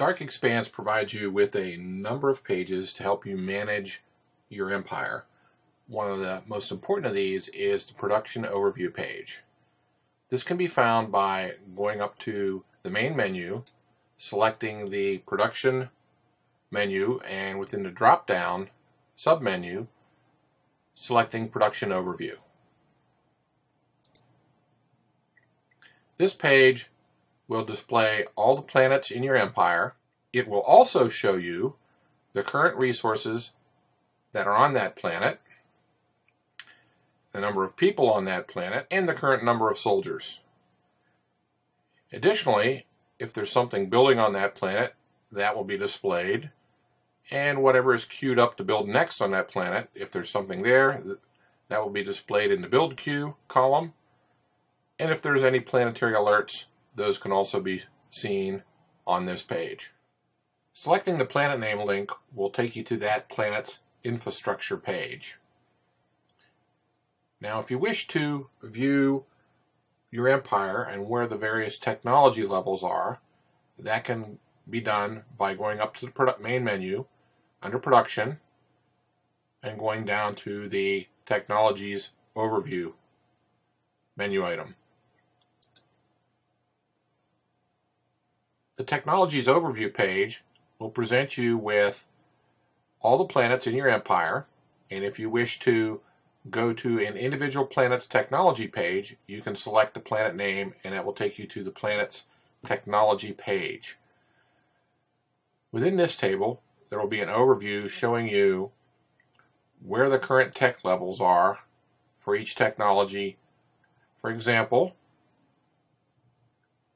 Dark Expanse provides you with a number of pages to help you manage your empire. One of the most important of these is the production overview page. This can be found by going up to the main menu, selecting the production menu, and within the drop-down submenu, selecting production overview. This page will display all the planets in your empire. It will also show you the current resources that are on that planet, the number of people on that planet, and the current number of soldiers. Additionally, if there's something building on that planet, that will be displayed, and whatever is queued up to build next on that planet, if there's something there, that will be displayed in the build queue column, and if there's any planetary alerts, those can also be seen on this page. Selecting the planet name link will take you to that planet's infrastructure page. Now, if you wish to view your empire and where the various technology levels are, that can be done by going up to the main menu under Production and going down to the Technologies Overview menu item. The Technologies Overview page will present you with all the planets in your empire, and if you wish to go to an individual planet's technology page, you can select the planet name and that will take you to the planet's technology page. Within this table, there will be an overview showing you where the current tech levels are for each technology. For example,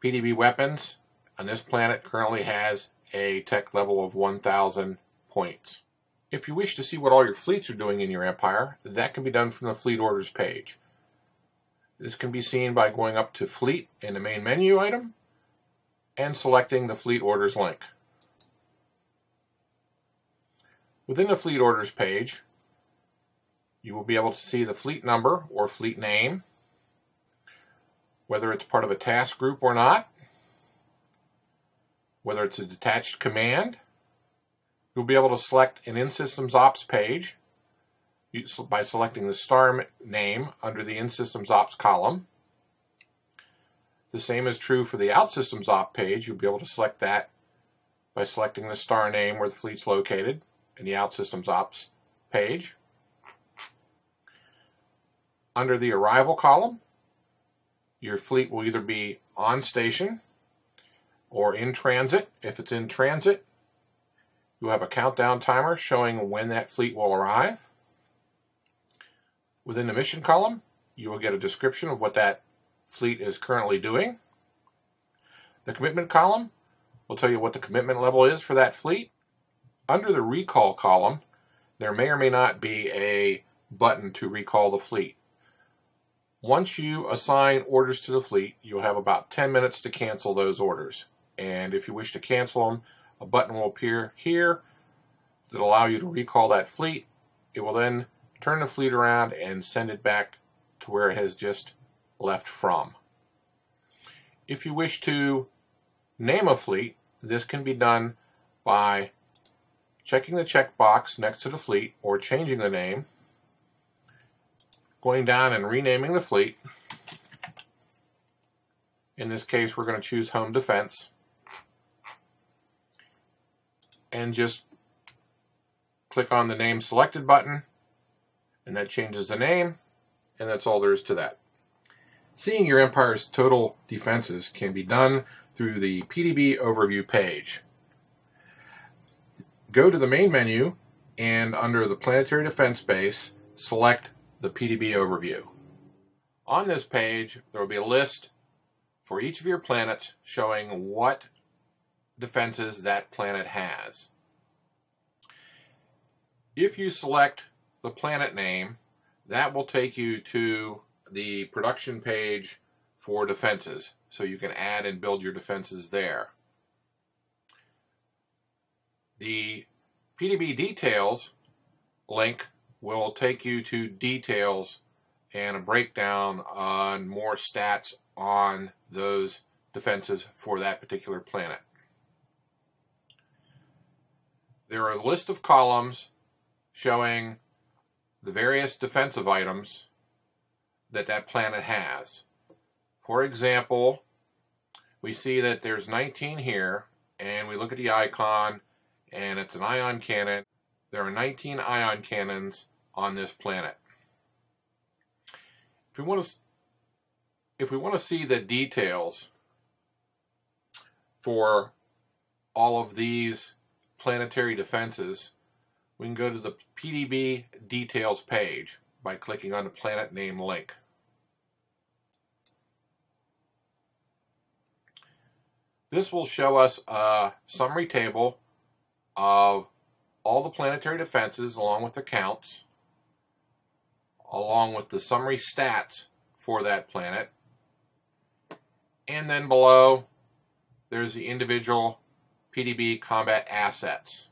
PDB weapons on this planet currently has a tech level of 1,000 points. If you wish to see what all your fleets are doing in your empire, that can be done from the Fleet Orders page. This can be seen by going up to Fleet in the main menu item and selecting the Fleet Orders link. Within the Fleet Orders page, you will be able to see the fleet number or fleet name, whether it's part of a task group or not, whether it's a detached command. You'll be able to select an In-Systems Ops page by selecting the star name under the In-Systems Ops column. The same is true for the Out-Systems Ops page. You'll be able to select that by selecting the star name where the fleet's located in the Out-Systems Ops page. Under the Arrival column, your fleet will either be on station or in transit. If it's in transit, you'll have a countdown timer showing when that fleet will arrive. Within the mission column, you will get a description of what that fleet is currently doing. The commitment column will tell you what the commitment level is for that fleet. Under the recall column, there may or may not be a button to recall the fleet. Once you assign orders to the fleet, you'll have about 10 minutes to cancel those orders. And if you wish to cancel them, a button will appear here that will allow you to recall that fleet. It will then turn the fleet around and send it back to where it has just left from. If you wish to name a fleet, this can be done by checking the checkbox next to the fleet or changing the name, going down and renaming the fleet. In this case, we're going to choose Home Defense, and just click on the Name Selected button, and that changes the name, and that's all there is to that. Seeing your empire's total defenses can be done through the PDB Overview page. Go to the main menu, and under the Planetary Defense Base, select the PDB Overview. On this page, there will be a list for each of your planets showing what defenses that planet has. If you select the planet name, that will take you to the production page for defenses, so you can add and build your defenses there. The PDB Details link will take you to details and a breakdown on more stats on those defenses for that particular planet. there are a list of columns showing the various defensive items that planet has. For example, we see that there's 19 here, and we look at the icon, and it's an ion cannon. There are 19 ion cannons on this planet. If we want to see the details for all of these planetary defenses, we can go to the PDB details page by clicking on the planet name link. This will show us a summary table of all the planetary defenses along with the counts, along with the summary stats for that planet. And then below, there's the individual PDB combat assets.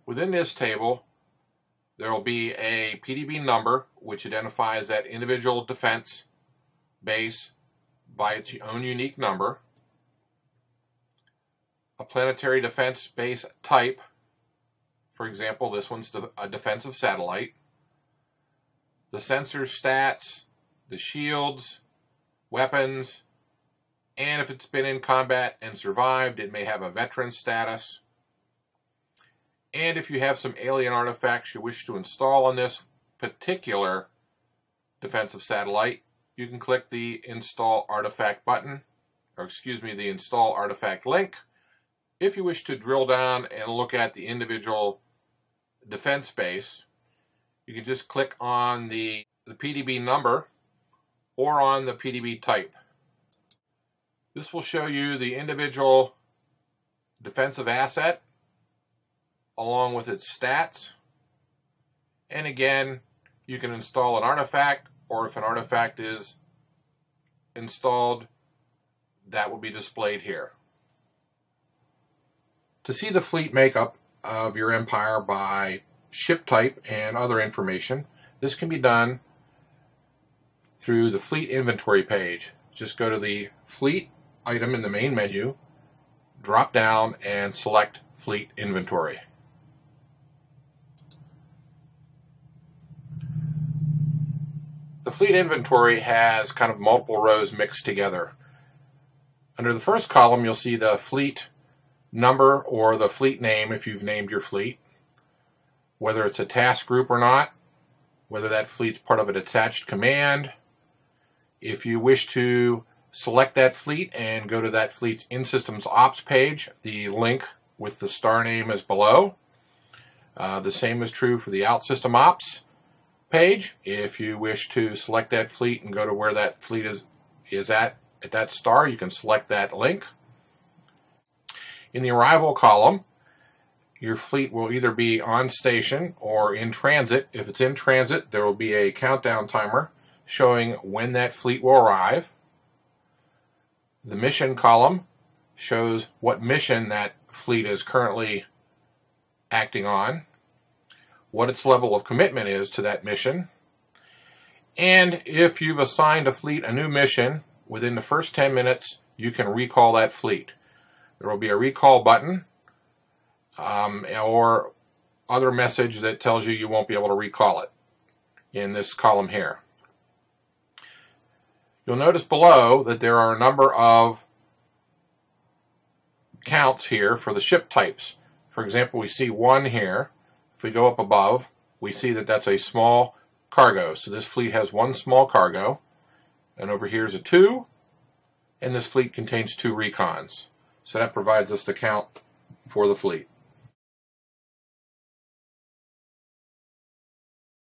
Within this table, there will be a PDB number which identifies that individual defense base by its own unique number, a planetary defense base type. For example, this one's a defensive satellite. The sensor stats, the shields, weapons, and if it's been in combat and survived, it may have a veteran status. And if you have some alien artifacts you wish to install on this particular defensive satellite, you can click the Install Artifact button, or excuse me, the Install Artifact link. If you wish to drill down and look at the individual defense base, you can just click on the PDB number or on the PDB type. This will show you the individual defensive asset along with its stats. And again, you can install an artifact, or if an artifact is installed, that will be displayed here. To see the fleet makeup of your empire by ship type and other information, this can be done through the fleet inventory page. Just go to the fleet item in the main menu, drop down and select fleet inventory. The fleet inventory has kind of multiple rows mixed together. Under the first column, you'll see the fleet number or the fleet name if you've named your fleet, whether it's a task group or not, whether that fleet's part of a detached command. If you wish to select that fleet and go to that fleet's in-systems ops page, the link with the star name is below. The same is true for the out-system ops page. If you wish to select that fleet and go to where that fleet is at that star, you can select that link. In the arrival column, your fleet will either be on station or in transit. If it's in transit, there will be a countdown timer showing when that fleet will arrive. The mission column shows what mission that fleet is currently acting on, what its level of commitment is to that mission, and if you've assigned a fleet a new mission, within the first 10 minutes, you can recall that fleet. There will be a recall button or other message that tells you won't be able to recall it in this column here. You'll notice below that there are a number of counts here for the ship types. For example, we see 1 here. If we go up above, we see that that's a small cargo. So this fleet has 1 small cargo. And over here is a 2. And this fleet contains 2 recons. So that provides us the count for the fleet.